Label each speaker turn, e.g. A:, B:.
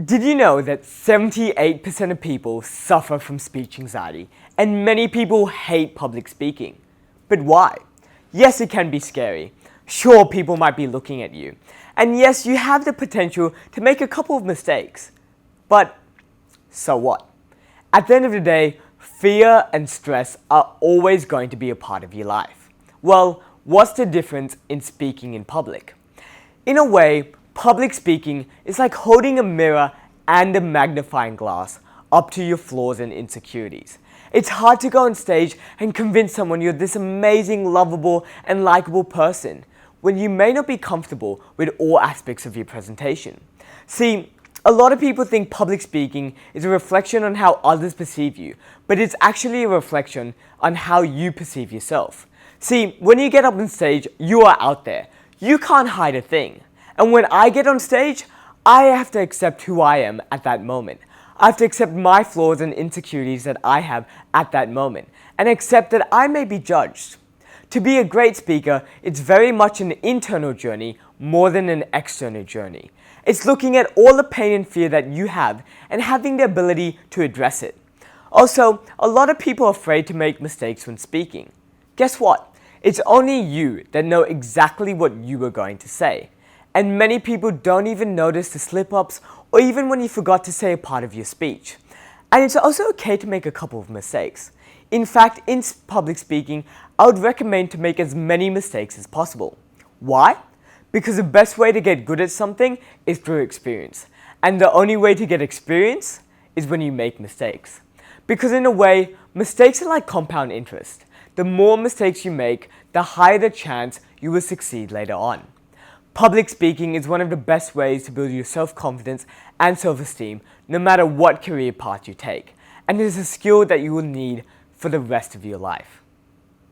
A: Did you know that 78% of people suffer from speech anxiety, and many people hate public speaking? But why? Yes, it can be scary. Sure, people might be looking at you. And yes, you have the potential to make a couple of mistakes. But so what? At the end of the day, fear and stress are always going to be a part of your life. Well, what's the difference in speaking in public? In a way, public speaking is like holding a mirror and a magnifying glass up to your flaws and insecurities. It's hard to go on stage and convince someone you're this amazing, lovable, and likable person when you may not be comfortable with all aspects of your presentation. See, a lot of people think public speaking is a reflection on how others perceive you, but it's actually a reflection on how you perceive yourself. See, when you get up on stage, you are out there. You can't hide a thing. And when I get on stage, I have to accept who I am at that moment. I have to accept my flaws and insecurities that I have at that moment, and accept that I may be judged. To be a great speaker, it's very much an internal journey more than an external journey. It's looking at all the pain and fear that you have and having the ability to address it. Also, a lot of people are afraid to make mistakes when speaking. Guess what? It's only you that know exactly what you are going to say. And many people don't even notice the slip-ups or even when you forgot to say a part of your speech. And it's also okay to make a couple of mistakes. In fact, in public speaking, I would recommend to make as many mistakes as possible. Why? Because the best way to get good at something is through experience. And the only way to get experience is when you make mistakes. Because in a way, mistakes are like compound interest. The more mistakes you make, the higher the chance you will succeed later on. Public speaking is one of the best ways to build your self-confidence and self-esteem no matter what career path you take, and it is a skill that you will need for the rest of your life.